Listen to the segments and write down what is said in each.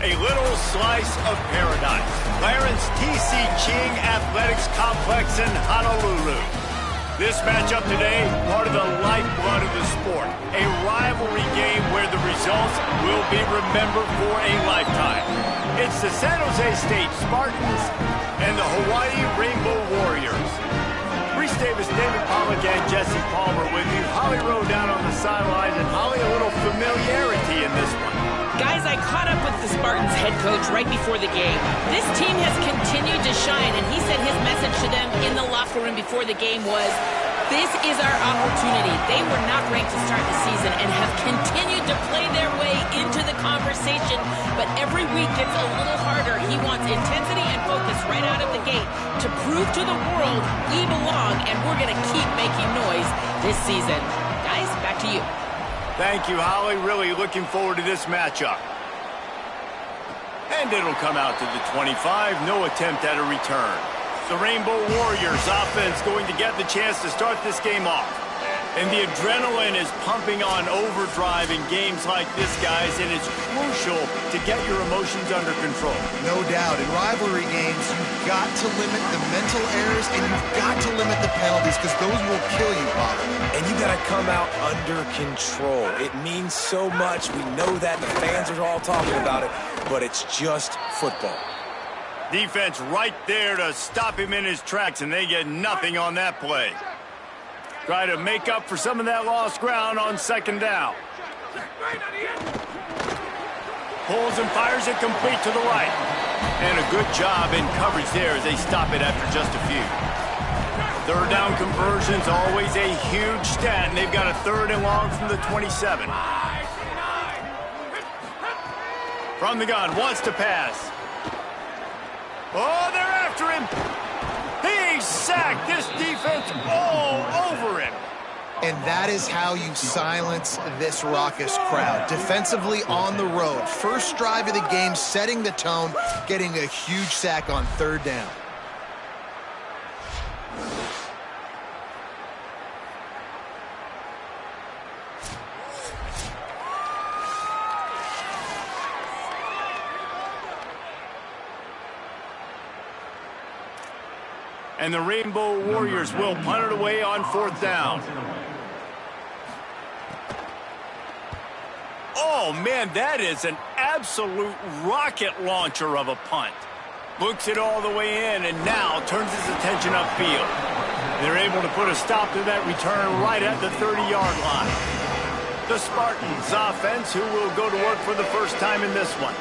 a little slice of paradise. Clarence T.C. Ching Athletics Complex in Honolulu. This matchup today, part of the lifeblood of the sport. A rivalry game where the results will be remembered for a lifetime. It's the San Jose State Spartans and the Hawaii Rainbow Warriors. Reese Davis, David Pollack, and Jesse Palmer with you. Holly Rowe down on the sidelines, and Holly, a little familiarity in this one. Guys, I caught up with the Spartans head coach right before the game. This team has continued to shine, and he said his message to them in the locker room before the game was, this is our opportunity. They were not ranked to start the season and have continued to play their way into the conversation, but every week gets a little harder. He wants intensity and focus right out of the gate to prove to the world we belong, and we're going to keep making noise this season. Guys, back to you. Thank you, Holly. Really looking forward to this matchup. And it'll come out to the 25. No attempt at a return. The Rainbow Warriors offense going to get the chance to start this game off. And the adrenaline is pumping on overdrive in games like this, guys, and it's crucial to get your emotions under control. No doubt. In rivalry games, you've got to limit the mental errors and you've got to limit the penalties because those will kill you, Bob. And you got to come out under control. It means so much. We know that. The fans are all talking about it, but it's just football. Defense right there to stop him in his tracks, and they get nothing on that play. Try to make up for some of that lost ground on second down. Pulls and fires it complete to the right. And a good job in coverage there as they stop it after just a few. Third down conversions, always a huge stat, and they've got a third and long from the 27. From the gun, wants to pass. Oh, they're after him. He's sacked. This defense all over him. And that is how you silence this raucous crowd. Defensively on the road. First drive of the game, setting the tone, getting a huge sack on third down. And the Rainbow Warriors will punt it away on fourth down. Oh, man, that is an absolute rocket launcher of a punt. Looks it all the way in and now turns his attention upfield. They're able to put a stop to that return right at the 30-yard line. The Spartans offense, who will go to work for the first time in this one.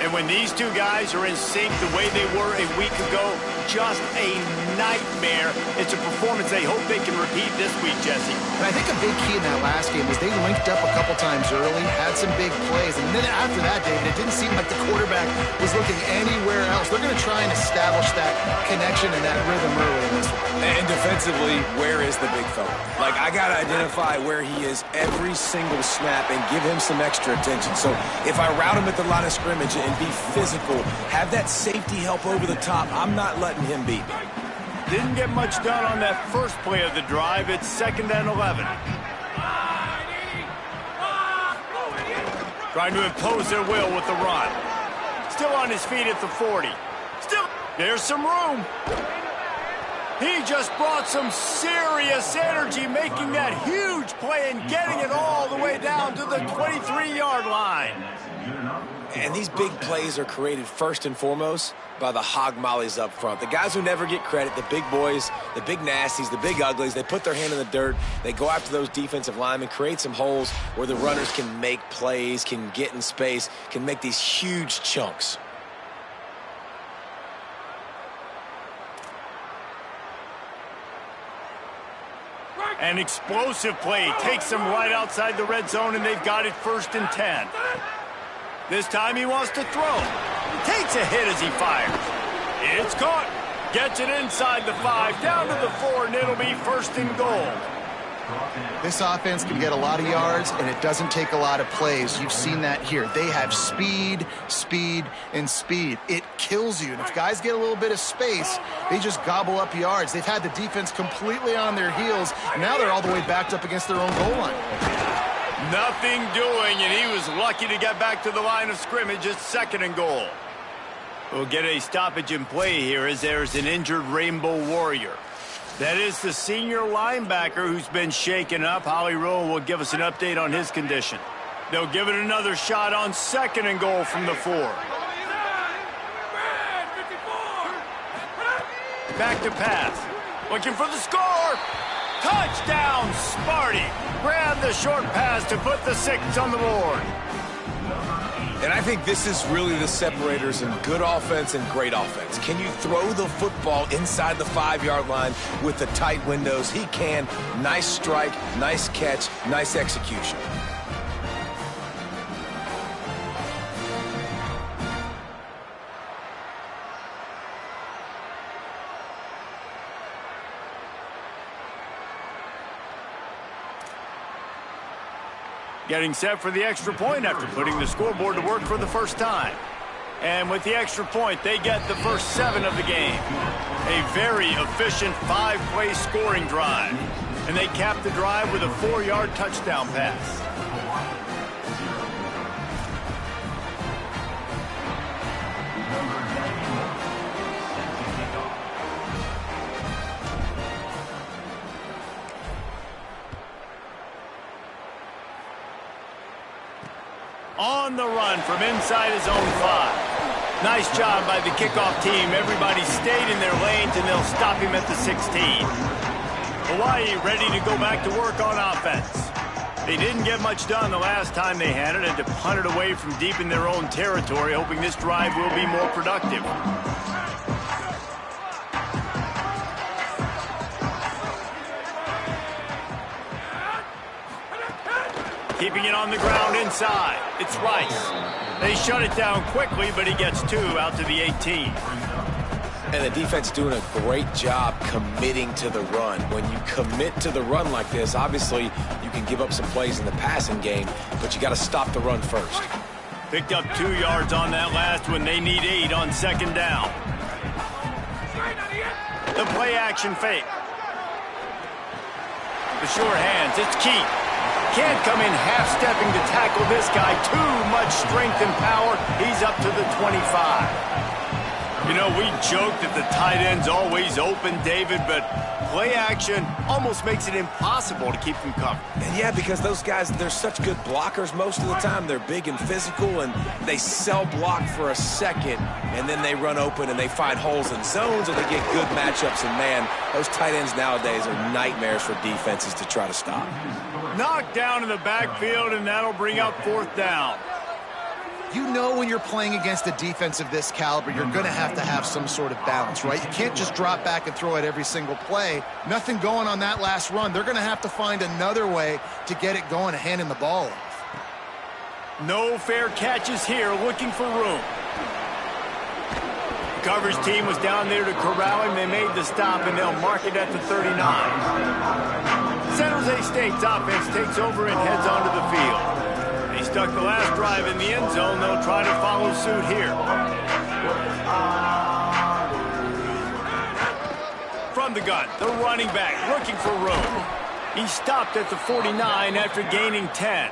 And when these two guys are in sync the way they were a week ago, just a nightmare. It's a performance they hope they can repeat this week, Jesse. And I think a big key in that last game was they linked up a couple times early, had some big plays, and then after that, David, it didn't seem like the quarterback was looking anywhere else. They're going to try and establish that connection and that rhythm early in this one. And defensively, where is the big fella? Like, I got to identify where he is every single snap and give him some extra attention. So if I route him at the line of scrimmage and be physical, have that safety help over the top, I'm not letting him beat me. Didn't get much done on that first play of the drive. It's 2nd and 11. Trying to impose their will with the run. Still on his feet at the 40. Still, there's some room. He just brought some serious energy, making that huge play and getting it all the way down to the 23-yard line. And these big plays are created first and foremost by the hog mollies up front. The guys who never get credit, the big boys, the big nasties, the big uglies, they put their hand in the dirt. They go after those defensive linemen, create some holes where the runners can make plays, can get in space, can make these huge chunks. An explosive play takes them right outside the red zone, and they've got it 1st and 10. This time he wants to throw. Takes a hit as he fires. It's caught. Gets it inside the 5, down to the 4, and it'll be 1st and goal. This offense can get a lot of yards, and it doesn't take a lot of plays. You've seen that here. They have speed, speed, and speed. It kills you. And if guys get a little bit of space, they just gobble up yards. They've had the defense completely on their heels, and now they're all the way backed up against their own goal line. Nothing doing, and he was lucky to get back to the line of scrimmage at 2nd and goal. We'll get a stoppage in play here as there's an injured Rainbow Warrior. That is the senior linebacker who's been shaken up. Holly Rowe will give us an update on his condition. They'll give it another shot on 2nd and goal from the 4. Back to pass. Looking for the score. Touchdown, Sparty. Grab the short pass to put the 6 on the board. And I think this is really the separators in good offense and great offense. Can you throw the football inside the 5-yard line with the tight windows? He can. Nice strike, nice catch, nice execution. Getting set for the extra point after putting the scoreboard to work for the first time. And with the extra point, they get the first 7 of the game. A very efficient 5-play scoring drive. And they cap the drive with a 4-yard touchdown pass. On the run from inside his own 5. Nice job by the kickoff team. Everybody stayed in their lanes, and they'll stop him at the 16. Hawaii ready to go back to work on offense. They didn't get much done the last time they had it, and to punt it away from deep in their own territory, hoping this drive will be more productive. Keeping it on the ground inside. It's Rice. They shut it down quickly, but he gets 2 out to the 18. And the defense doing a great job committing to the run. When you commit to the run like this, obviously you can give up some plays in the passing game, but you got to stop the run first. Picked up 2 yards on that last one. They need 8 on 2nd down. The play action fake. The short hands. It's Keith. Can't come in half-stepping to tackle this guy. Too much strength and power. He's up to the 25. You know, we joke that the tight end's always open, David, but play action almost makes it impossible to keep them covered. And yeah, because those guys, they're such good blockers most of the time. They're big and physical, and they cell block for a second, and then they run open and they find holes in zones, or they get good matchups. And man, those tight ends nowadays are nightmares for defenses to try to stop. Knocked down in the backfield, and that'll bring up 4th down. You know when you're playing against a defense of this caliber, you're going to have some sort of balance, right? You can't just drop back and throw it every single play. Nothing going on that last run. They're going to have to find another way to get it going and handing the ball off. No fair catches here, looking for room. The coverage team was down there to corral him. They made the stop, and they'll mark it at the 39. San Jose State's offense takes over and heads onto the field. They stuck the last drive in the end zone. They'll try to follow suit here. From the gun, the running back looking for room. He stopped at the 49 after gaining 10.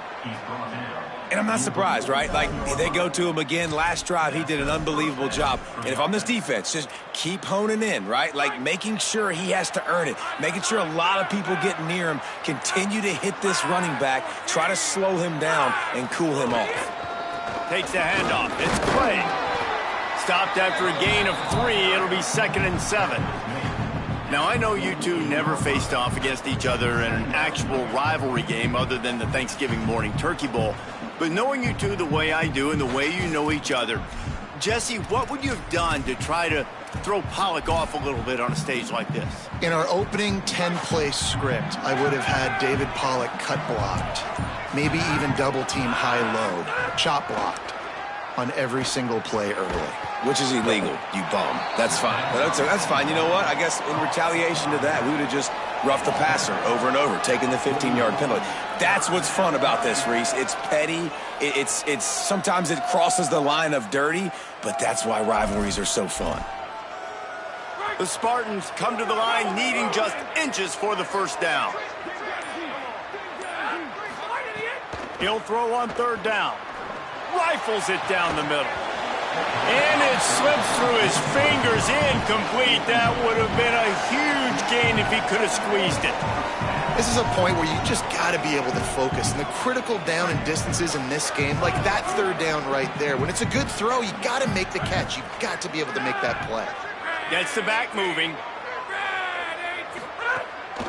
And I'm not surprised, right? Like, they go to him again. Last drive, he did an unbelievable job. And if I'm this defense, just keep honing in, right? Like, making sure he has to earn it. Making sure a lot of people get near him. Continue to hit this running back. Try to slow him down and cool him off. Takes the handoff. It's Clay. Stopped after a gain of 3. It'll be 2nd and 7. Now, I know you two never faced off against each other in an actual rivalry game other than the Thanksgiving morning turkey bowl. But knowing you two the way I do and the way you know each other, Jesse, what would you have done to try to throw Pollock off a little bit on a stage like this? In our opening 10-play script, I would have had David Pollock cut blocked, maybe even double-team high-low, chop blocked on every single play early. Which is illegal, you bum. That's fine. That's fine. You know what? I guess in retaliation to that, we would have just roughed the passer over and over, taking the 15-yard penalty. That's what's fun about this, Reese. It's petty. It's sometimes it crosses the line of dirty, but that's why rivalries are so fun. The Spartans come to the line needing just inches for the first down. He'll throw on third down. Rifles it down the middle. And it slips through his fingers, incomplete. That would have been a huge gain if he could have squeezed it. This is a point where you just got to be able to focus. And the critical down and distances in this game, like that third down right there, when it's a good throw, you got to make the catch. You've got to be able to make that play. Gets the back moving.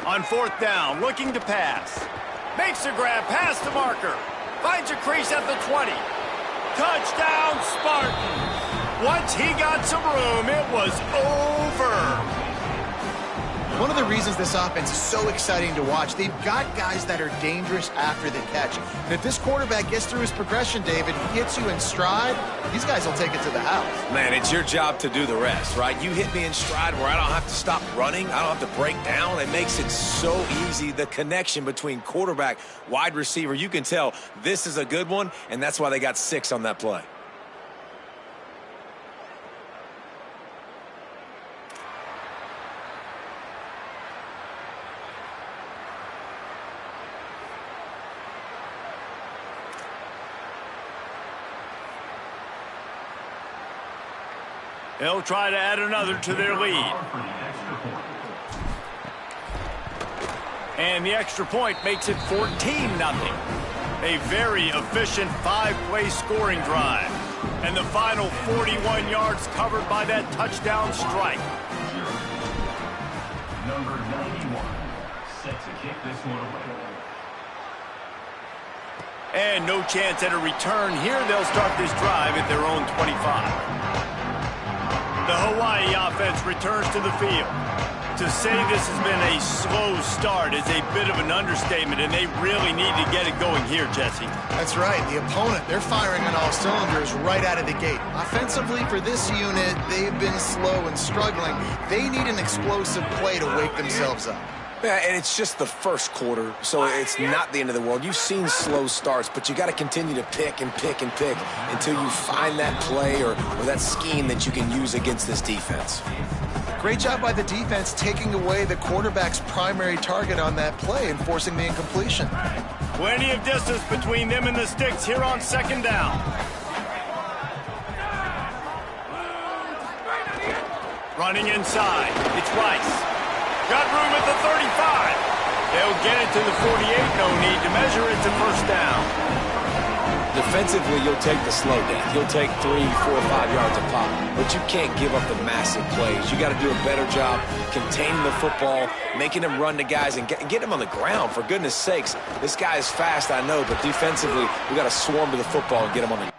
On fourth down, looking to pass. Makes a grab past the marker. Finds a crease at the 20. Touchdown, Spartans. Once he got some room, it was over. One of the reasons this offense is so exciting to watch, they've got guys that are dangerous after the catch. And if this quarterback gets through his progression, David, gets you in stride, these guys will take it to the house. Man, it's your job to do the rest, right? You hit me in stride where I don't have to stop running. I don't have to break down. It makes it so easy. The connection between quarterback, wide receiver, you can tell this is a good one, and that's why they got 6 on that play. They'll try to add another to their lead. And the extra point makes it 14-0. A very efficient 5-play scoring drive. And the final 41 yards covered by that touchdown strike. Number 91, set to kick this one away. And no chance at a return here. They'll start this drive at their own 25. The Hawaii offense returns to the field. To say this has been a slow start is a bit of an understatement, and they really need to get it going here, Jesse. That's right. The opponent, they're firing on all cylinders right out of the gate. Offensively, for this unit, they've been slow and struggling. They need an explosive play to wake themselves up. Yeah, and it's just the first quarter, so it's not the end of the world. You've seen slow starts, but you got to continue to pick and pick and pick until you find that play or that scheme that you can use against this defense. Great job by the defense taking away the quarterback's primary target on that play and forcing the incompletion. Plenty of distance between them and the sticks here on second down. Running inside, it's Rice. Got room at the 35. They'll get it to the 48. No need to measure it to first down. Defensively, you'll take the slow down. You'll take 3, 4, 5 yards a pop, but you can't give up the massive plays. You got to do a better job containing the football, making them run to guys, and get them on the ground. For goodness sakes, this guy is fast, I know, but defensively, we got to swarm to the football and get him on the ground.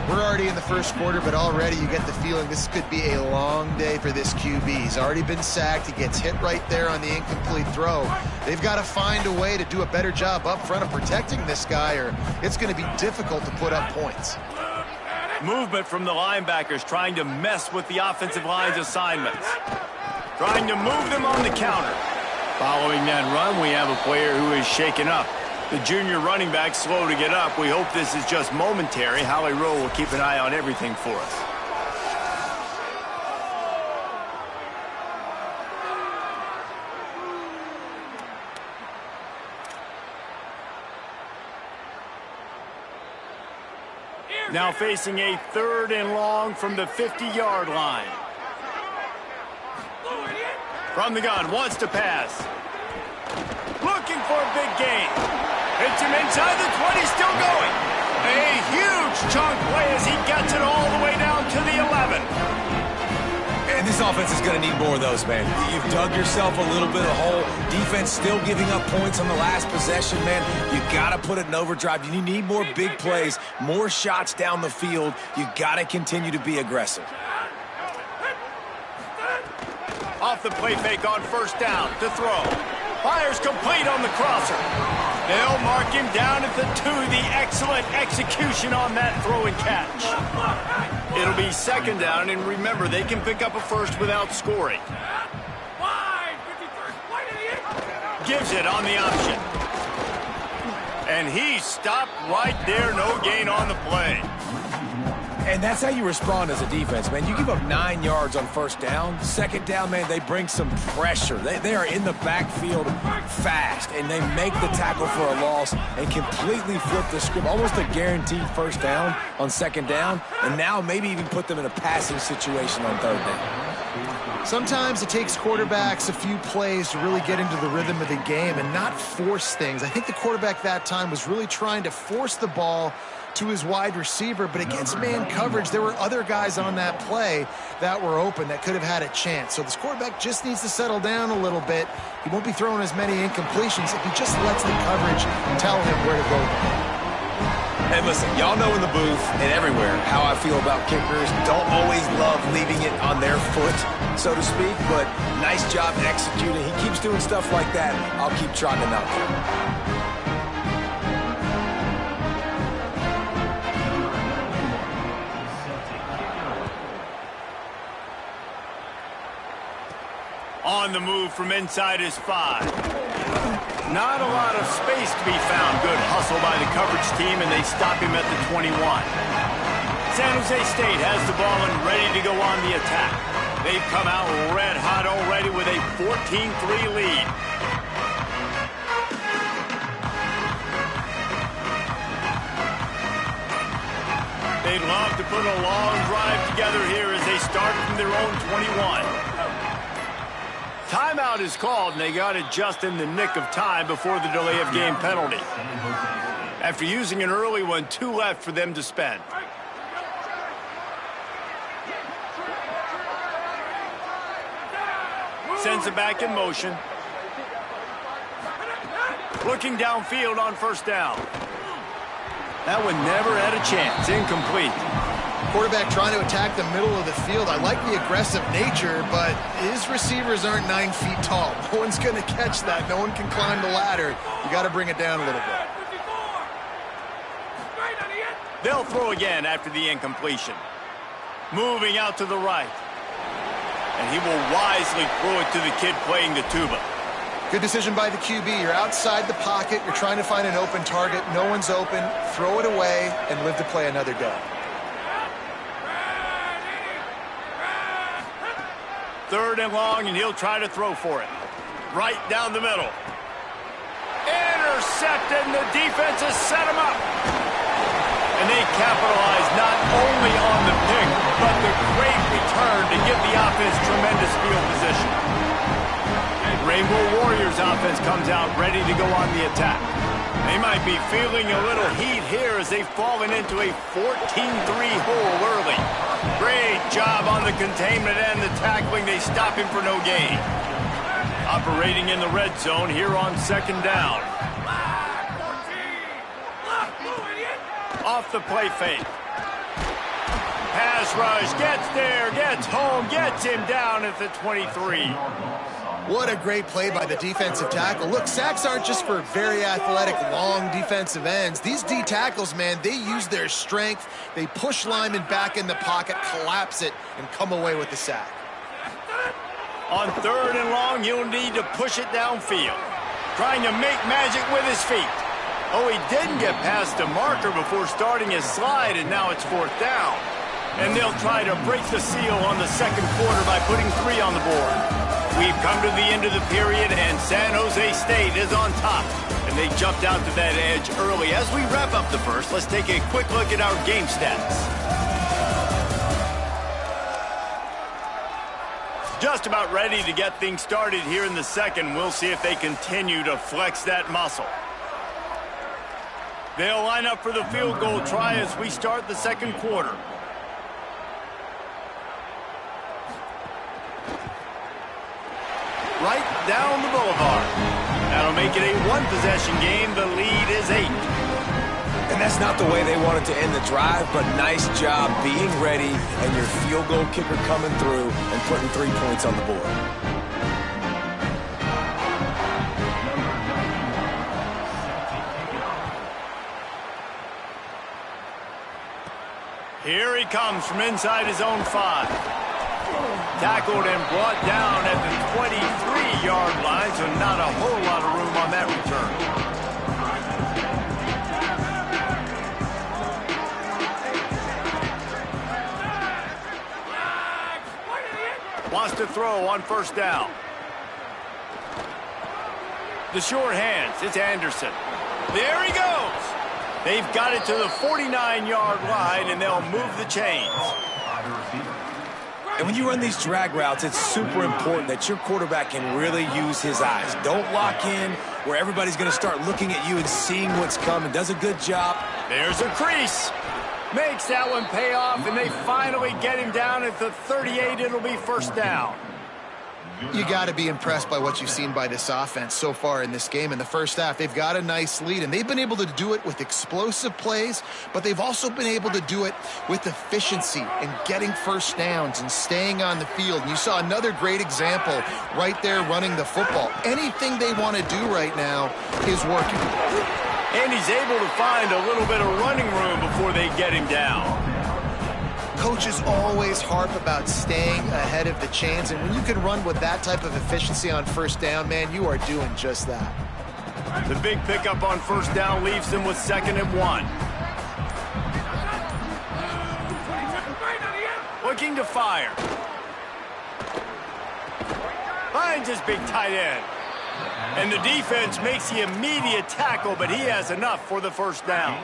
We're already in the first quarter, but already you get the feeling this could be a long day for this QB. He's already been sacked. He gets hit right there on the incomplete throw. They've got to find a way to do a better job up front of protecting this guy, or it's going to be difficult to put up points. Movement from the linebackers trying to mess with the offensive line's assignments. Trying to move them on the counter. Following that run, we have a player who is shaken up. The junior running back slow to get up. We hope this is just momentary. Howie Rowe will keep an eye on everything for us. Now facing a 3rd and long from the 50-yard line. From the gun, wants to pass. Looking for a big gain. Hits him inside the 20, still going. A huge chunk play as he gets it all the way down to the 11. And this offense is going to need more of those, man. You've dug yourself a little bit of hole. Defense still giving up points on the last possession, man. You got to put it in overdrive. You need more big plays, more shots down the field. You got to continue to be aggressive. Off the play fake on first down to throw. Fires complete on the crosser. They'll mark him down at the 2. The excellent execution on that throw and catch. It'll be second down, and remember, they can pick up a first without scoring. Gives it on the option. And he stopped right there. No gain on the play. And that's how you respond as a defense, man. You give up 9 yards on first down. Second down, man, they bring some pressure. They are in the backfield fast, and they make the tackle for a loss and completely flip the script. Almost a guaranteed first down on second down, and now maybe even put them in a passing situation on third down. Sometimes it takes quarterbacks a few plays to really get into the rhythm of the game and not force things. I think the quarterback that time was really trying to force the ball to his wide receiver, but against man coverage, there were other guys on that play that were open that could have had a chance. So this quarterback just needs to settle down a little bit. He won't be throwing as many incompletions if he just lets the coverage tell him where to go. And listen, y'all know in the booth and everywhere how I feel about kickers. Don't always love leaving it on their foot, so to speak, but nice job executing. He keeps doing stuff like that. I'll keep trotting him out there. On the move from inside his 5. Not a lot of space to be found. Good hustle by the coverage team, and they stop him at the 21. San Jose State has the ball and ready to go on the attack. They've come out red hot already with a 14-3 lead. They'd love to put a long drive together here as they start from their own 21. Timeout is called, and they got it just in the nick of time before the delay of game penalty. After using an early one, 2 left for them to spend. Sends it back in motion. Looking downfield on first down. That one never had a chance. Incomplete. Quarterback trying to attack the middle of the field. I like the aggressive nature, but his receivers aren't 9 feet tall. No one's going to catch that. No one can climb the ladder. You got to bring it down a little bit. They'll throw again after the incompletion. Moving out to the right. And he will wisely throw it to the kid playing the tuba. Good decision by the QB. You're outside the pocket. You're trying to find an open target. No one's open. Throw it away and live to play another down. Third and long, and he'll try to throw for it. Right down the middle. Intercepted, and the defense has set him up. And they capitalize not only on the pick, but the great return to give the offense tremendous field position. Rainbow Warriors offense comes out ready to go on the attack. They might be feeling a little heat here as they've fallen into a 14-3 hole early. Great job on the containment and the tackling. They stop him for no gain. Operating in the red zone here on second down. Off the play fake. Pass rush, gets there, gets home, gets him down at the 23. What a great play by the defensive tackle. Look, sacks aren't just for very athletic, long defensive ends. These D tackles, man, they use their strength. They push linemen back in the pocket, collapse it, and come away with the sack. On third and long, he'll need to push it downfield. Trying to make magic with his feet. Oh, he didn't get past the marker before starting his slide, and now it's fourth down. And they'll try to break the seal on the second quarter by putting 3 on the board. We've come to the end of the period, and San Jose State is on top. And they jumped out to that edge early. As we wrap up the first, let's take a quick look at our game stats. Just about ready to get things started here in the second. We'll see if they continue to flex that muscle. They'll line up for the field goal try as we start the second quarter. Right down the boulevard. That'll make it a 1-possession game. The lead is 8. And that's not the way they wanted to end the drive, but nice job being ready and your field goal kicker coming through and putting 3 points on the board. Here he comes from inside his own 5. Tackled and brought down at the 23-yard line, so not a whole lot of room on that return. toss to throw on first down. The short hands, it's Anderson. There he goes. They've got it to the 49-yard line, and they'll move the chains. And when you run these drag routes, it's super important that your quarterback can really use his eyes. Don't lock in where everybody's going to start looking at you and seeing what's coming. Does a good job. There's a crease. Makes that one pay off, and they finally get him down at the 38. It'll be first down. You got to be impressed by what you've seen by this offense so far in this game. In the first half, they've got a nice lead, and they've been able to do it with explosive plays, but they've also been able to do it with efficiency and getting first downs and staying on the field. And you saw another great example right there running the football. Anything they want to do right now is working. And he's able to find a little bit of running room before they get him down. Coaches always harp about staying ahead of the chains, and when you can run with that type of efficiency on first down, man, you are doing just that. The big pickup on first down leaves them with 2nd and 1. Looking to fire. Finds his big tight end. And the defense makes the immediate tackle, but he has enough for the first down.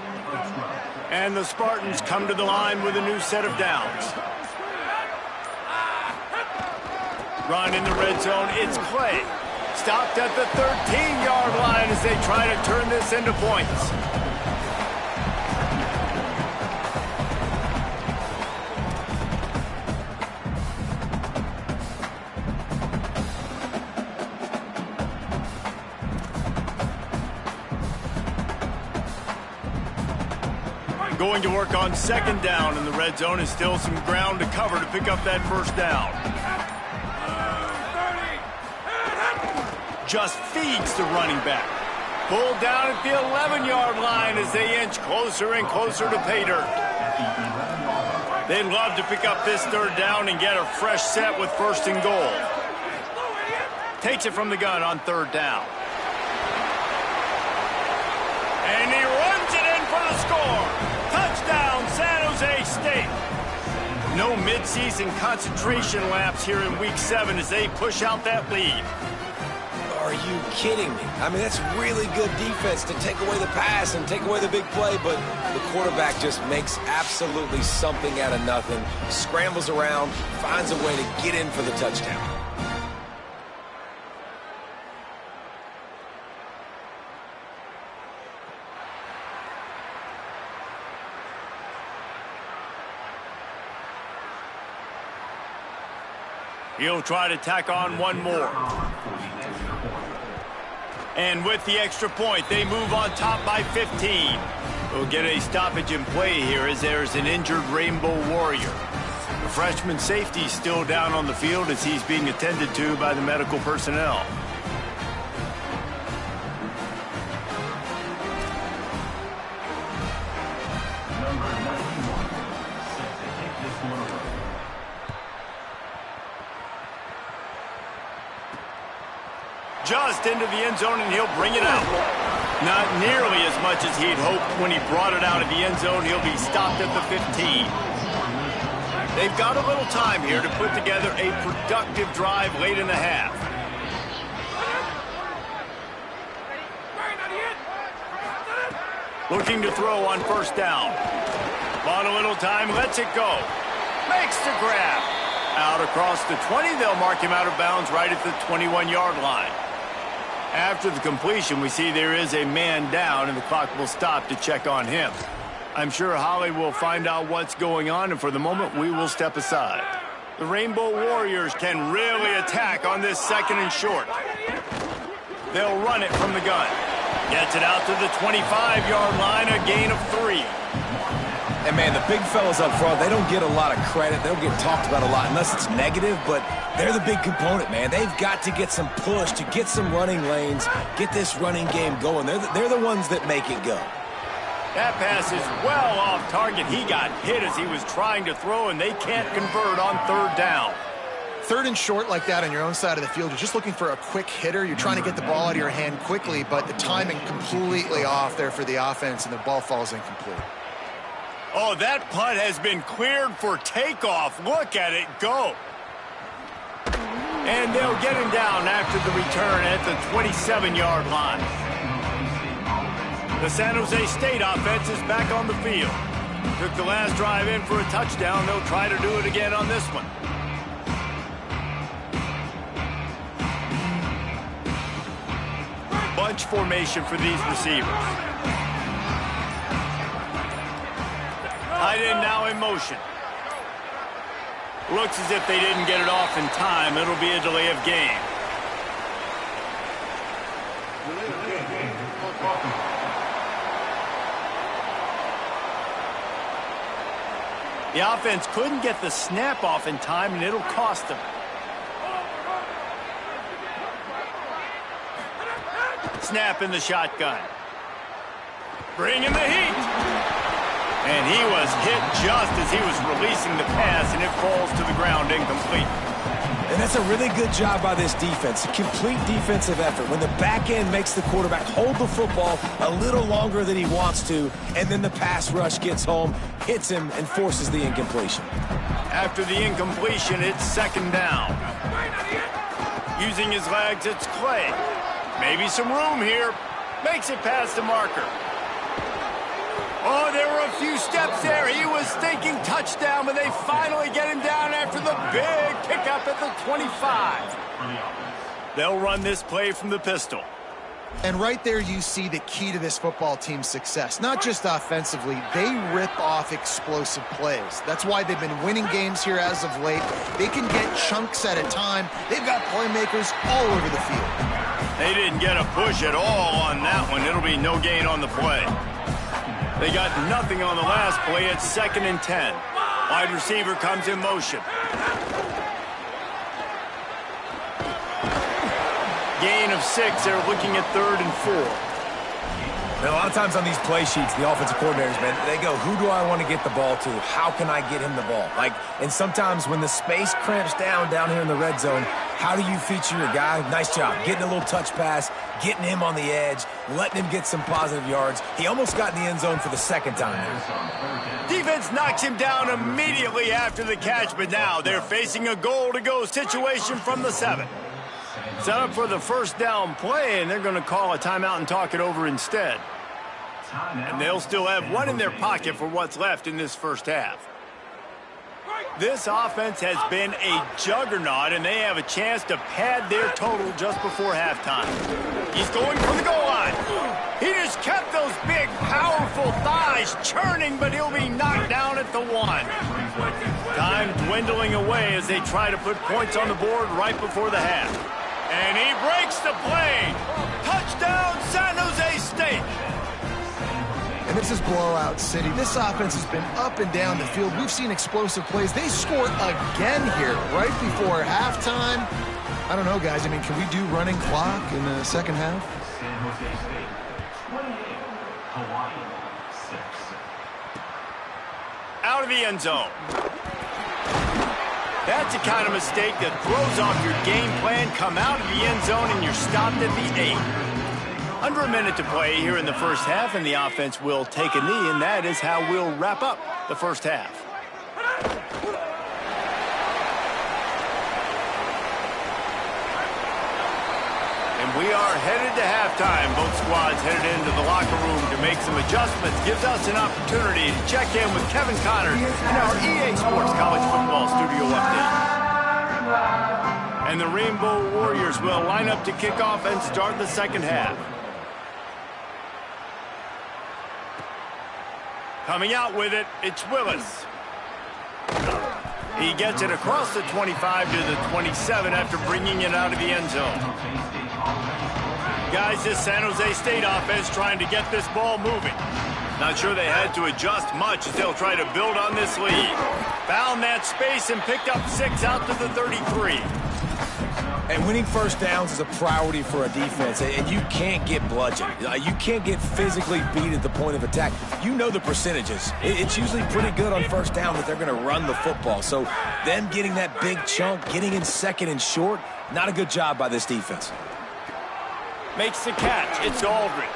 And the Spartans come to the line with a new set of downs. Run in the red zone, it's Clay. Stopped at the 13-yard line as they try to turn this into points. Going to work on 2nd down in the red zone, and still some ground to cover to pick up that first down. Just feeds the running back. Pulled down at the 11-yard line as they inch closer and closer to pay dirt. They'd love to pick up this 3rd down and get a fresh set with 1st and goal. Takes it from the gun on 3rd down. And he runs it in for the score. Touchdown, San Jose State. No midseason concentration laps here in Week 7 as they push out that lead. Are you kidding me? I mean, that's really good defense to take away the pass and take away the big play, but the quarterback just makes absolutely something out of nothing, scrambles around, finds a way to get in for the touchdown. He'll try to tack on one more. And with the extra point, they move on top by 15. We'll get a stoppage in play here as there's an injured Rainbow Warrior. The freshman safety still down on the field as he's being attended to by the medical personnel. Just into the end zone, and he'll bring it out. Not nearly as much as he'd hoped when he brought it out of the end zone. He'll be stopped at the 15. They've got a little time here to put together a productive drive late in the half. Looking to throw on first down. On a little time, lets it go. Makes the grab. Out across the 20, they'll mark him out of bounds right at the 21-yard line. After the completion, we see there is a man down, and the clock will stop to check on him. I'm sure Holly will find out what's going on, and for the moment, we will step aside. The Rainbow Warriors can really attack on this 2nd and short. They'll run it from the gun. Gets it out to the 25-yard line, a gain of 3. And, man, the big fellas up front, they don't get a lot of credit. They don't get talked about a lot unless it's negative, but they're the big component, man. They've got to get some push, to get some running lanes, get this running game going. They're the ones that make it go. That pass is well off target. He got hit as he was trying to throw, and they can't convert on 3rd down. 3rd and short like that on your own side of the field, you're just looking for a quick hitter. You're trying to get the ball out of your hand quickly, but the timing completely off there for the offense, and the ball falls incomplete. Oh, that punt has been cleared for takeoff. Look at it go. And they'll get him down after the return at the 27-yard line. The San Jose State offense is back on the field. Took the last drive in for a touchdown. They'll try to do it again on this one. Bunch formation for these receivers. Tight end now in motion. Looks as if they didn't get it off in time. It'll be a delay of game. The offense couldn't get the snap off in time, and it'll cost them. Snap in the shotgun. Bringing the heat. And he was hit just as he was releasing the pass, and it falls to the ground incomplete. And that's a really good job by this defense. A complete defensive effort. When the back end makes the quarterback hold the football a little longer than he wants to, and then the pass rush gets home, hits him, and forces the incompletion. After the incompletion, it's second down. Using his legs, it's Clay. Maybe some room here. Makes it past the marker. Oh, there were a few steps there. He was thinking touchdown, but they finally get him down after the big pickup at the 25. They'll run this play from the pistol. And right there you see the key to this football team's success. Not just offensively, they rip off explosive plays. That's why they've been winning games here as of late. They can get chunks at a time. They've got playmakers all over the field. They didn't get a push at all on that one. It'll be no gain on the play. They got nothing on the last play. It's 2nd and 10. Wide receiver comes in motion. Gain of 6. They're looking at 3rd and 4. And a lot of times on these play sheets, the offensive coordinators, man, they go, who do I want to get the ball to? How can I get him the ball? And sometimes when the space cramps down here in the red zone, how do you feature your guy? Nice job. Getting a little touch pass, getting him on the edge, letting him get some positive yards. He almost got in the end zone for the second time now. Defense knocks him down immediately after the catch, but now they're facing a goal-to-go situation from the 7. Set up for the first down play, and they're going to call a timeout and talk it over instead. And they'll still have one in their pocket for what's left in this first half. This offense has been a juggernaut, and they have a chance to pad their total just before halftime. He's going for the goal line. He just kept those big, powerful thighs churning, but he'll be knocked down at the 1. Time dwindling away as they try to put points on the board right before the half. And he breaks the play. Touchdown, San Jose State. And this is blowout city. This offense has been up and down the field. We've seen explosive plays. They score again here right before halftime. I don't know, guys. I mean, can we do running clock in the second half? San Jose State, 28, Hawaii, 6. Out of the end zone. That's the kind of mistake that throws off your game plan. Come out of the end zone and you're stopped at the 8. Under a minute to play here in the first half, and the offense will take a knee, and that is how we'll wrap up the first half. And we are headed to halftime. Both squads headed into the locker room to make some adjustments. Gives us an opportunity to check in with Kevin Connors in our EA Sports College Football Studio Update. And the Rainbow Warriors will line up to kick off and start the second half. Coming out with it, it's Willis. He gets it across the 25 to the 27 after bringing it out of the end zone. Guys, this San Jose State offense trying to get this ball moving. Not sure they had to adjust much as they'll try to build on this lead. Found that space and picked up 6 out to the 33. And winning first downs is a priority for a defense, and you can't get bludgeoned. You can't get physically beat at the point of attack. You know the percentages. It's usually pretty good on first down that they're going to run the football. So them getting that big chunk, getting in second and short, not a good job by this defense. Makes the catch. It's Aldridge.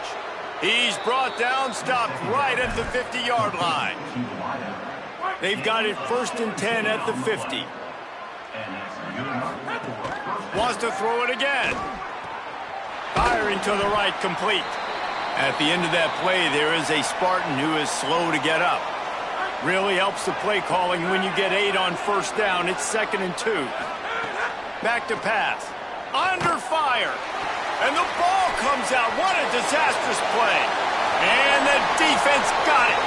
He's brought down, stopped right at the 50-yard line. They've got it 1st and 10 at the 50. Wants to throw it again. Firing to the right, complete. At the end of that play, there is a Spartan who is slow to get up. Really helps the play calling when you get 8 on first down. It's 2nd and 2. Back to pass. Under fire. And the ball comes out. What a disastrous play. And the defense got it.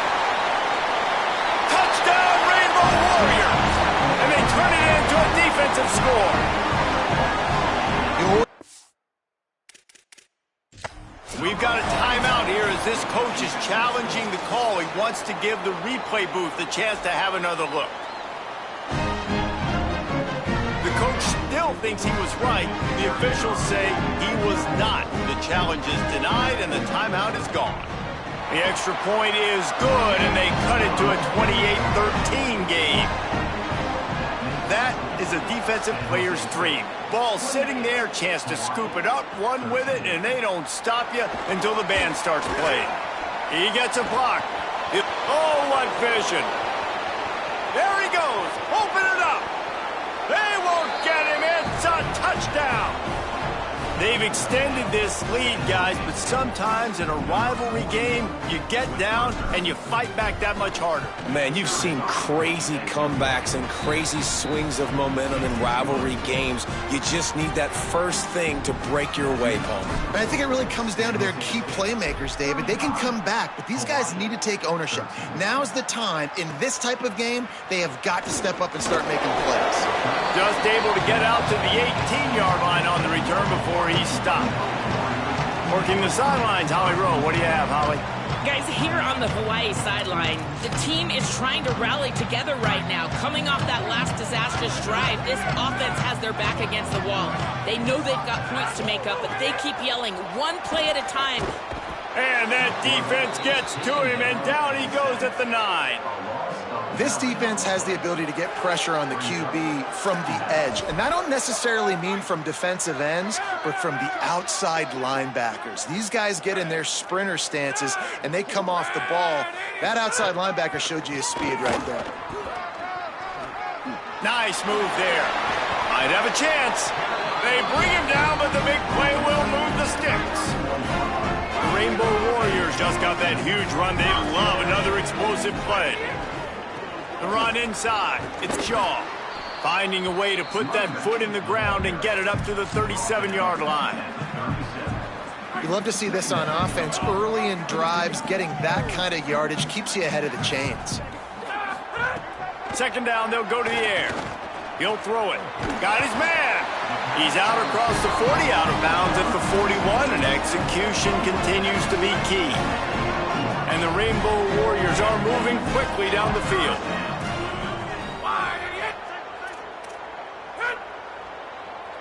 Touchdown, Rainbow Warriors. And they turn it into a defensive score. We've got a timeout here as this coach is challenging the call. He wants to give the replay booth the chance to have another look. The coach still thinks he was right. The officials say he was not. The challenge is denied and the timeout is gone. The extra point is good and they cut it to a 28-13 game. That is a defensive player's dream. Ball sitting there, chance to scoop it up, run with it, and they don't stop you until the band starts playing. He gets a block. Oh, what vision. There he goes. Open it up. They won't get him. It's a touchdown. They've extended this lead, guys, but sometimes in a rivalry game, you get down and you fight back that much harder. Man, you've seen crazy comebacks and crazy swings of momentum in rivalry games. You just need that first thing to break your way, Palmer. And I think it really comes down to their key playmakers, David. They can come back, but these guys need to take ownership. Now's the time. In this type of game, they have got to step up and start making plays. Just able to get out to the 18-yard line on the return before he stopped. Working the sidelines, Holly Rowe. What do you have, Holly? Guys, here on the Hawaii sideline, the team is trying to rally together right now. Coming off that last disastrous drive, this offense has their back against the wall. They know they've got points to make up, but they keep yelling one play at a time. And that defense gets to him, and down he goes at the 9. This defense has the ability to get pressure on the QB from the edge. And I don't necessarily mean from defensive ends, but from the outside linebackers. These guys get in their sprinter stances, and they come off the ball. That outside linebacker showed you his speed right there. Nice move there. Might have a chance. They bring him down, but the big play will move the sticks. The Rainbow Warriors just got that huge run. They love another explosive play. The run inside. It's Shaw finding a way to put that foot in the ground and get it up to the 37-yard line. You love to see this on offense. Early in drives, getting that kind of yardage keeps you ahead of the chains. 2nd down, they'll go to the air. He'll throw it. Got his man. He's out across the 40, out of bounds at the 41, and execution continues to be key. And the Rainbow Warriors are moving quickly down the field.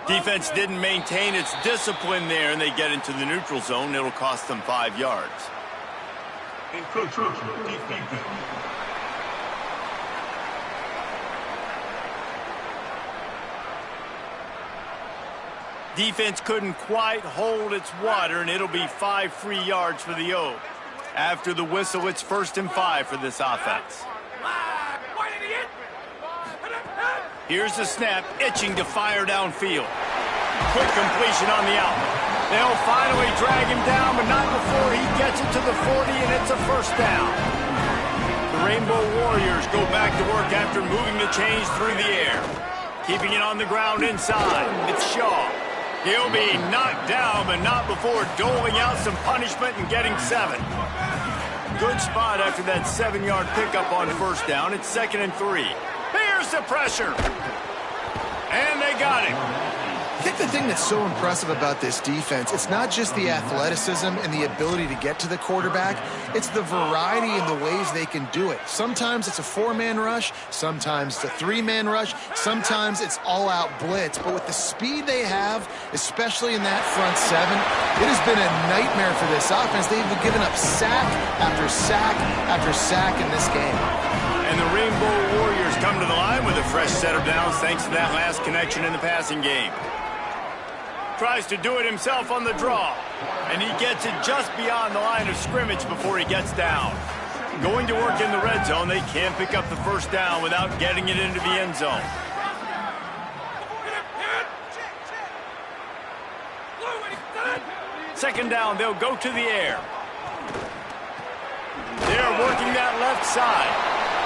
Defense didn't maintain its discipline there, and they get into the neutral zone. It'll cost them 5 yards. Defense couldn't quite hold its water, and it'll be 5 free yards for the O. After the whistle, it's 1st and 5 for this offense. Here's the snap, itching to fire downfield. Quick completion on the out. They'll finally drag him down, but not before he gets it to the 40, and it's a 1st down. The Rainbow Warriors go back to work after moving the chains through the air. Keeping it on the ground inside. It's Shaw. He'll be knocked down, but not before doling out some punishment and getting 7. Good spot after that 7-yard pickup on 1st down. It's 2nd and 3. Here's the pressure. And they got him. I think the thing that's so impressive about this defense, it's not just the athleticism and the ability to get to the quarterback, it's the variety in the ways they can do it. Sometimes it's a 4-man rush, sometimes it's a 3-man rush, sometimes it's all-out blitz. But with the speed they have, especially in that front 7, it has been a nightmare for this offense. They've given up sack after sack after sack in this game. And the Rainbow Warriors come to the line with a fresh set of downs thanks to that last connection in the passing game. Tries to do it himself on the draw, and he gets it just beyond the line of scrimmage before he gets down. Going to work in the red zone, they can't pick up the 1st down without getting it into the end zone. Second down, they'll go to the air. They're working that left side.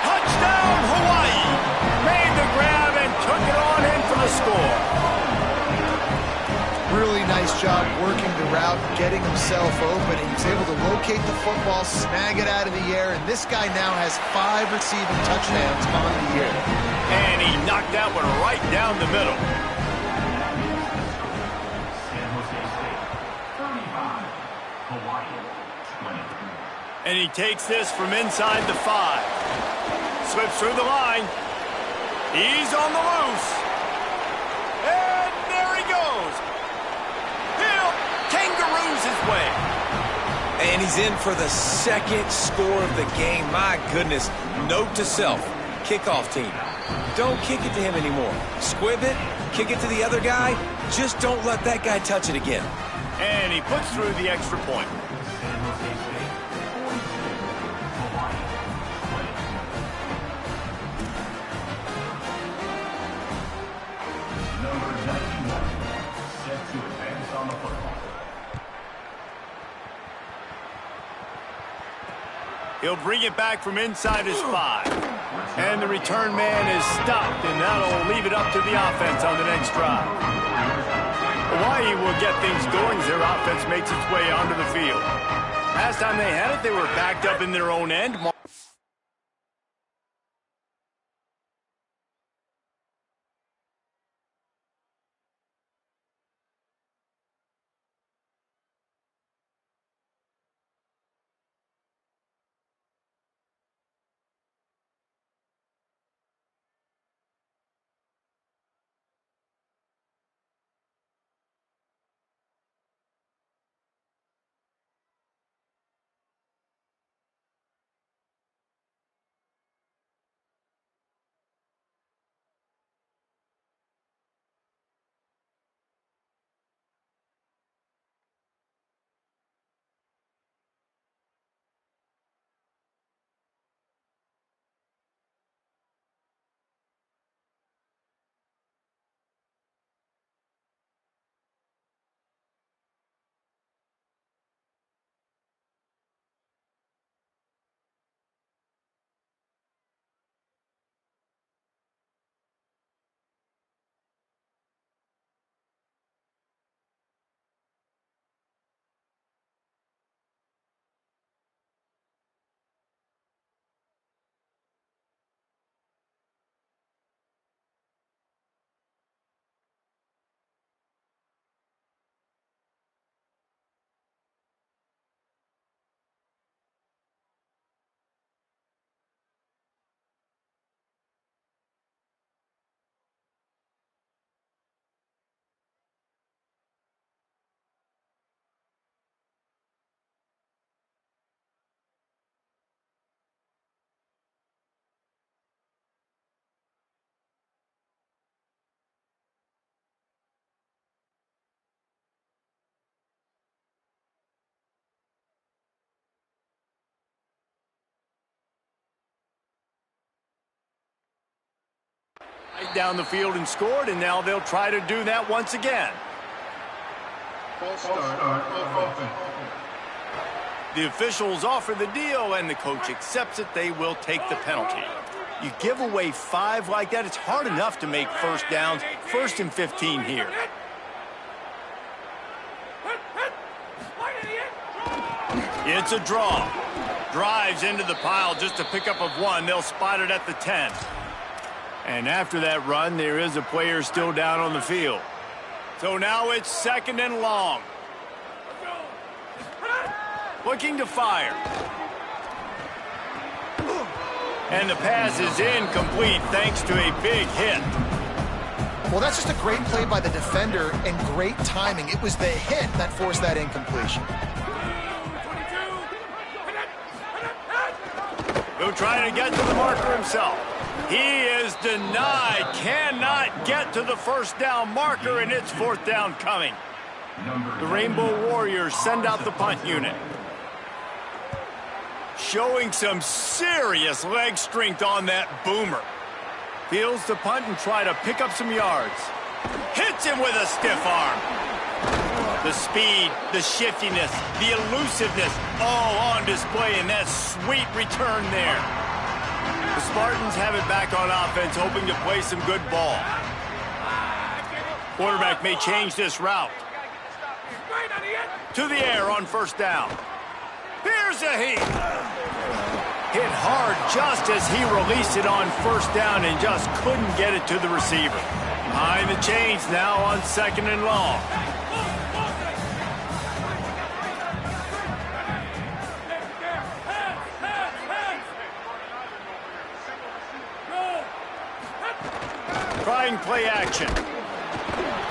Touchdown, Hawaii! Made the grab and took it on in for the score. Really nice job working the route, getting himself open. He was able to locate the football, snag it out of the air, and this guy now has 5 receiving touchdowns on the year. And he knocked that one right down the middle. San Jose State, 35. Hawaii, 20. And he takes this from inside the 5. Slips through the line. He's on the loose. And there he goes. He'll kangaroos his way. And he's in for the second score of the game. My goodness. Note to self, kickoff team. Don't kick it to him anymore. Squib it, kick it to the other guy. Just don't let that guy touch it again. And he puts through the extra point. San Jose State, 42. Hawaii, 20. Number 91, set to advance on the football. He'll bring it back from inside his 5. And the return man is stopped, and that'll leave it up to the offense on the next drive. Hawaii will get things going as their offense makes its way onto the field. Last time they had it, they were backed up in their own end. Down the field and scored, and now they'll try to do that once again. The officials offer the deal, and the coach accepts it. They will take the penalty. You give away 5 like that, it's hard enough to make first downs. 1st and 15 here. It's a draw. Drives into the pile just to pick up of 1. They'll spot it at the 10. And after that run, there is a player still down on the field. So now it's 2nd and long. Looking to fire. And the pass is incomplete thanks to a big hit. Well, that's just a great play by the defender and great timing. It was the hit that forced that incompletion. He'll try to get to the marker himself. He is denied, cannot get to the first down marker, and it's 4th down coming. The Rainbow Warriors send out the punt unit. Showing some serious leg strength on that boomer. Feels the punt and try to pick up some yards. Hits him with a stiff arm. The speed, the shiftiness, the elusiveness, all on display in that sweet return there. The Spartans have it back on offense, hoping to play some good ball. Quarterback may change this route. To the air on first down. Here's a heat. Hit hard just as he released it on first down and just couldn't get it to the receiver. Behind the chains now on second and long. Trying play action.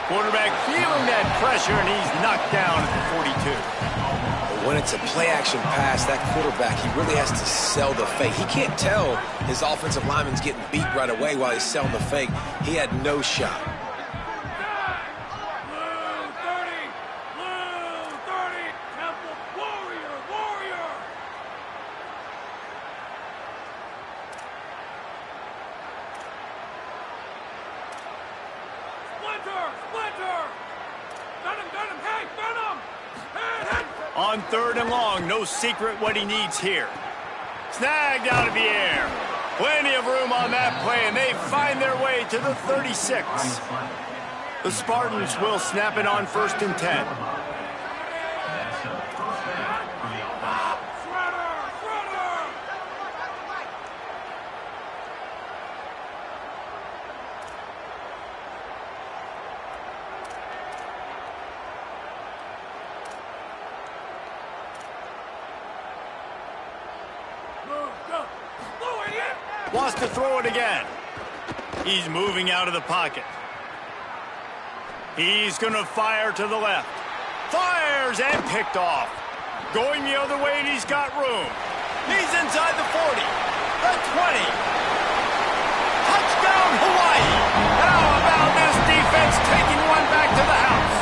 Quarterback feeling that pressure, and he's knocked down at the 42. But when it's a play-action pass, that quarterback, he really has to sell the fake. He can't tell his offensive lineman's getting beat right away while he's selling the fake. He had no shot. On third and long, no secret what he needs here. Snagged out of the air. Plenty of room on that play, and they find their way to the 36. The Spartans will snap it on first and 10. Wants to throw it again. He's moving out of the pocket. He's going to fire to the left. Fires and picked off. Going the other way, and he's got room. He's inside the 40. The 20. Touchdown, Hawaii. How about this defense taking one back to the house?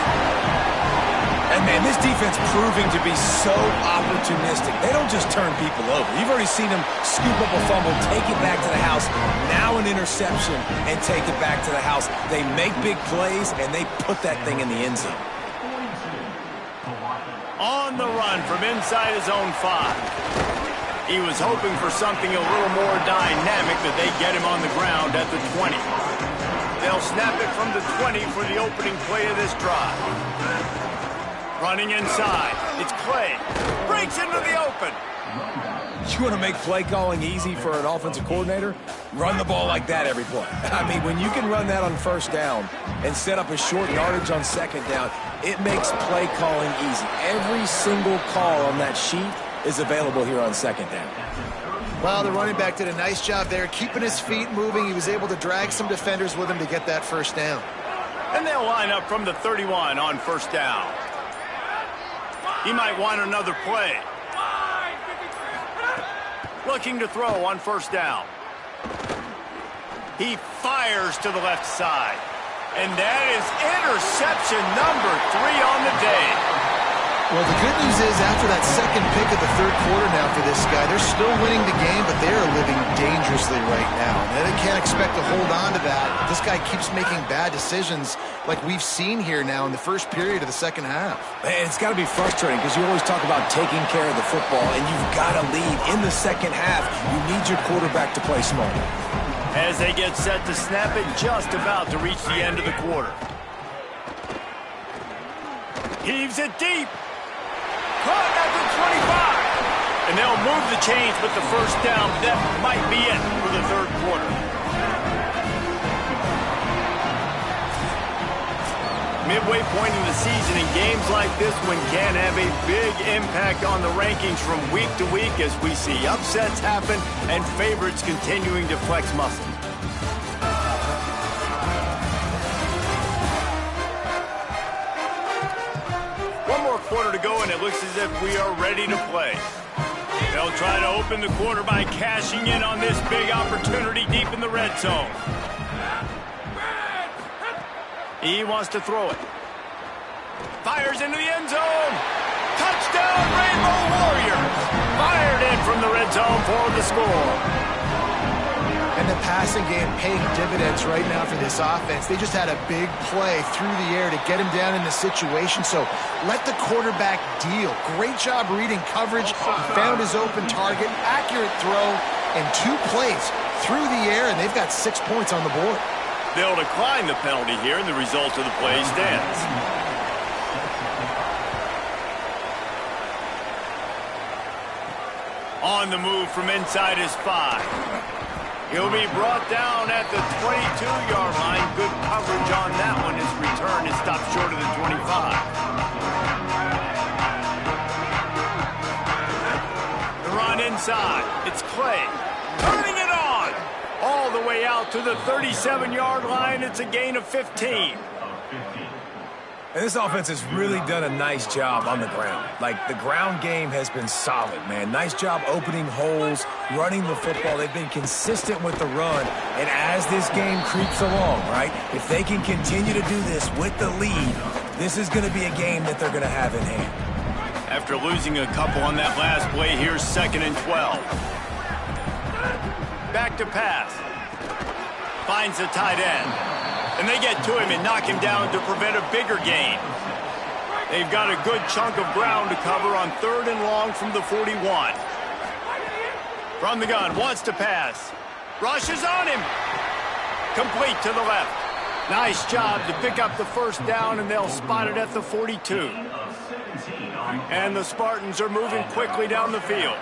And, man, this defense proving to be so opportunistic. They don't just turn people over. You've already seen them scoop up a fumble, take it back to the house, now an interception, and take it back to the house. They make big plays, and they put that thing in the end zone. On the run from inside his own 5. He was hoping for something a little more dynamic, but they get him on the ground at the 20. They'll snap it from the 20 for the opening play of this drive. Running inside. It's Clay. Breaks into the open. You want to make play calling easy for an offensive coordinator? Run the ball like that every play. I mean, when you can run that on first down and set up a short yardage on second down, it makes play calling easy. Every single call on that sheet is available here on second down. Well, the running back did a nice job there, keeping his feet moving. He was able to drag some defenders with him to get that first down. And they'll line up from the 31 on first down. He might want another play. Looking to throw on first down. He fires to the left side. And that is interception number 3 on the day. Well, the good news is after that second pick of the third quarter now for this guy, they're still winning the game, but they are living dangerously right now. And they can't expect to hold on to that. This guy keeps making bad decisions like we've seen here now in the first period of the second half. Man, it's got to be frustrating because you always talk about taking care of the football, and you've got to lead in the second half. You need your quarterback to play smart. As they get set to snap it, just about to reach the end of the quarter. Heaves it deep. Caught at the 25. And they'll move the chains with the first down. That might be it for the third quarter. Midway point in the season, and games like this one can have a big impact on the rankings from week to week as we see upsets happen and favorites continuing to flex muscle. One more quarter to go, and it looks as if we are ready to play. They'll try to open the quarter by cashing in on this big opportunity deep in the red zone. He wants to throw it. Fires into the end zone. Touchdown, Rainbow Warriors. Fired in from the red zone for the score. And the passing game paying dividends right now for this offense. They just had a big play through the air to get him down in the situation, so let the quarterback deal. Great job reading coverage, found his open target, accurate throw, and 2 plays through the air, and they've got 6 points on the board. They'll decline the penalty here, and the result of the play stands. On the move from inside his 5. He'll be brought down at the 22-yard line. Good coverage on that one. His return is stopped short of the 25. The run inside. It's Clay. Turning it on. All the way out to the 37-yard line. It's a gain of 15. And this offense has really done a nice job on the ground. Like, the ground game has been solid, man. Nice job opening holes, running the football. They've been consistent with the run. And as this game creeps along, right, if they can continue to do this with the lead, this is going to be a game that they're going to have in hand. After losing a couple on that last play, here's 2nd and 12. Back to pass. Finds the tight end. And they get to him and knock him down to prevent a bigger gain. They've got a good chunk of ground to cover on 3rd and long from the 41. From the gun, wants to pass. Rushes on him. Complete to the left. Nice job to pick up the 1st down, and they'll spot it at the 42. And the Spartans are moving quickly down the field.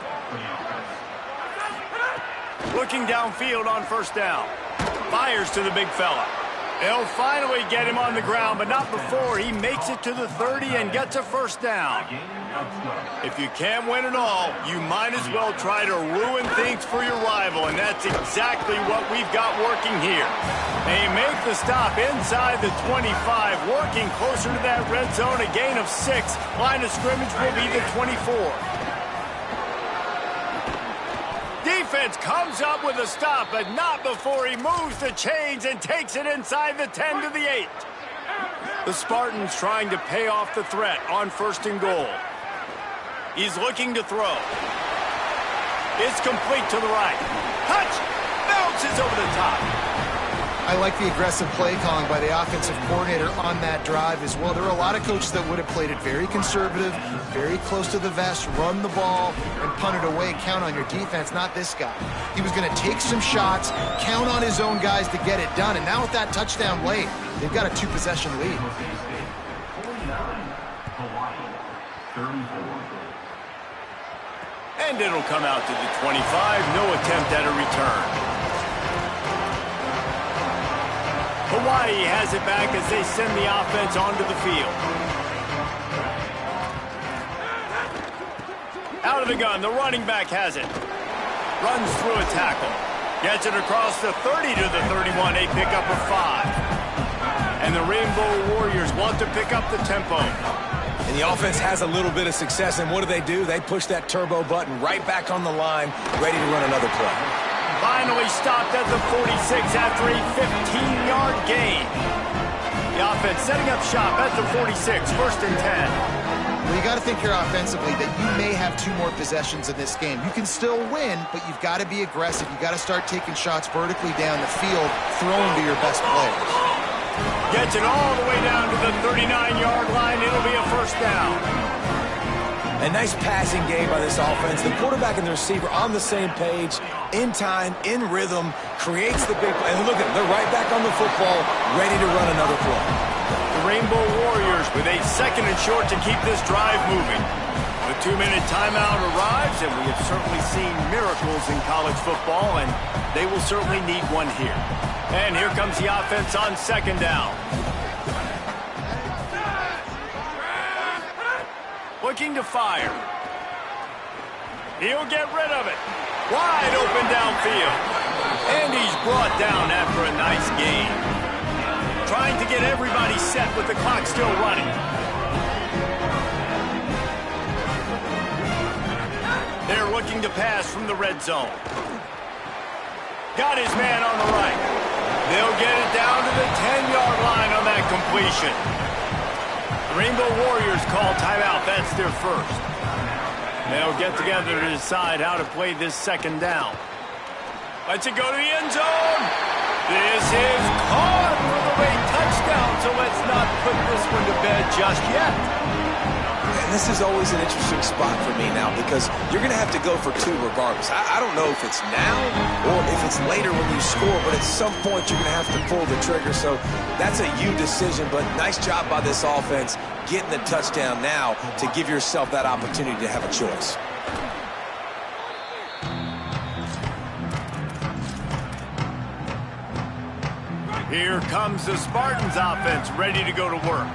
Looking downfield on 1st down. Fires to the big fella. They'll finally get him on the ground, but not before he makes it to the 30 and gets a 1st down. If you can't win it all, you might as well try to ruin things for your rival, and that's exactly what we've got working here. They make the stop inside the 25, working closer to that red zone, a gain of 6. Line of scrimmage will be the 24. Defense comes up with a stop, but not before he moves the chains and takes it inside the 10 to the 8. The Spartans trying to pay off the threat on 1st and goal. He's looking to throw. It's complete to the right. Touch! Bounces over the top. I like the aggressive play calling by the offensive coordinator on that drive as well. There are a lot of coaches that would have played it very conservative, very close to the vest, run the ball, and punt it away. Count on your defense, not this guy. He was going to take some shots, count on his own guys to get it done, and now with that touchdown late, they've got a 2-possession lead. And it'll come out to the 25. No attempt at a return. Hawaii has it back as they send the offense onto the field. Out of the gun, the running back has it. Runs through a tackle. Gets it across the 30 to the 31, a pickup of 5. And the Rainbow Warriors want to pick up the tempo. And the offense has a little bit of success, and what do? They push that turbo button right back on the line, ready to run another play. Finally stopped at the 46 after a 15-yard gain. The offense setting up shop at the 46, 1st and 10. Well, you got to think here offensively that you may have 2 more possessions in this game. You can still win, but you've got to be aggressive. You've got to start taking shots vertically down the field, throwing to your best players. Gets it all the way down to the 39-yard line. It'll be a 1st down. A nice passing game by this offense. The quarterback and the receiver on the same page, in time, in rhythm, creates the big play. And look at them, they're right back on the football, ready to run another play. The Rainbow Warriors with a 2nd and short to keep this drive moving. The 2-minute timeout arrives, and we have certainly seen miracles in college football, and they will certainly need one here. And here comes the offense on 2nd down. Looking to fire. He'll get rid of it. Wide open downfield. And he's brought down after a nice gain. Trying to get everybody set with the clock still running. They're looking to pass from the red zone. Got his man on the right. They'll get it down to the 10-yard line on that completion. Rainbow Warriors call timeout. That's their 1st. They'll get together to decide how to play this 2nd down. Lets it go to the end zone. This is caught for the late touchdown, so let's not put this one to bed just yet. And this is always an interesting spot for me now because you're going to have to go for two regardless. I don't know if it's now or if it's later when you score, but at some point you're going to have to pull the trigger. So that's a you decision, but nice job by this offense getting the touchdown now to give yourself that opportunity to have a choice. Here comes the Spartans offense ready to go to work.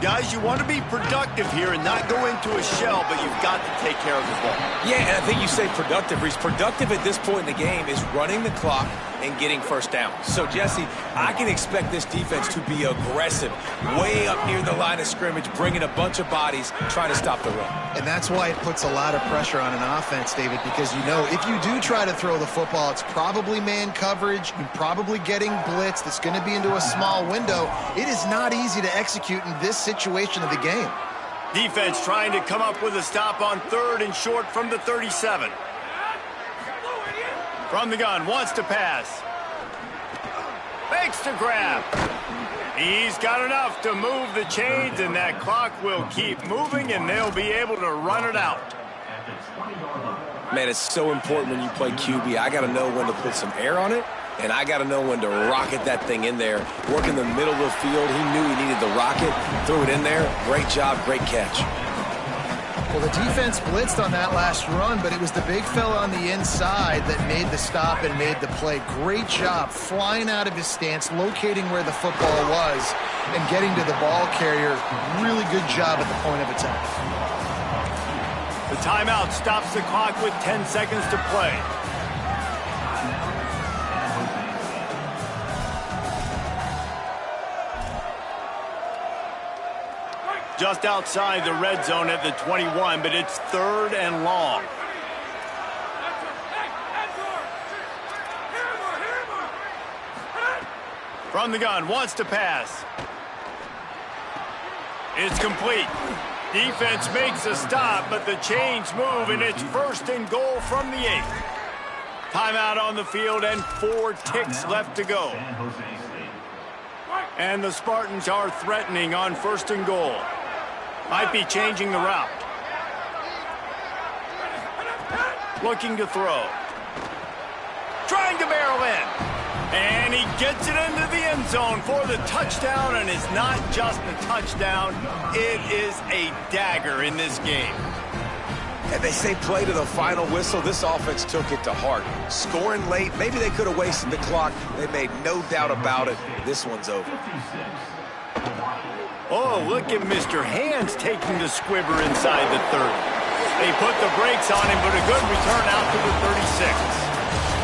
Guys, you want to be productive here and not go into a shell, but you've got to take care of the ball. Yeah, and I think you say productive, Reese. Productive at this point in the game is running the clock and getting first down. So, Jesse, I can expect this defense to be aggressive, way up near the line of scrimmage, bringing a bunch of bodies, trying to stop the run. And that's why it puts a lot of pressure on an offense, David, because you know if you do try to throw the football, it's probably man coverage, you're probably getting blitzed, it's going to be into a small window. It is not easy to execute in this situation of the game. Defense trying to come up with a stop on 3rd and short from the 37. From the gun, wants to pass. Fakes to grab. He's got enough to move the chains, and that clock will keep moving, and they'll be able to run it out. Man, it's so important when you play QB. I got to know when to put some air on it, and I got to know when to rocket that thing in there. Work in the middle of the field. He knew he needed the rocket. Threw it in there. Great job, great catch. Well, the defense blitzed on that last run, but it was the big fella on the inside that made the stop and made the play. Great job flying out of his stance, locating where the football was, and getting to the ball carrier. Really good job at the point of attack. The timeout stops the clock with 10 seconds to play. Just outside the red zone at the 21, but it's 3rd and long. From the gun, wants to pass. It's complete. Defense makes a stop, but the chains move, and it's 1st and goal from the 8. Timeout on the field and 4 ticks left to go. And the Spartans are threatening on 1st and goal. Might be changing the route. Looking to throw. Trying to barrel in. And he gets it into the end zone for the touchdown, and it's not just a touchdown, it is a dagger in this game. And they say play to the final whistle. This offense took it to heart. Scoring late, maybe they could have wasted the clock. They made no doubt about it. This one's over. Oh, look at Mr. Hands taking the squibber inside the 30. They put the brakes on him, but a good return out to the 36.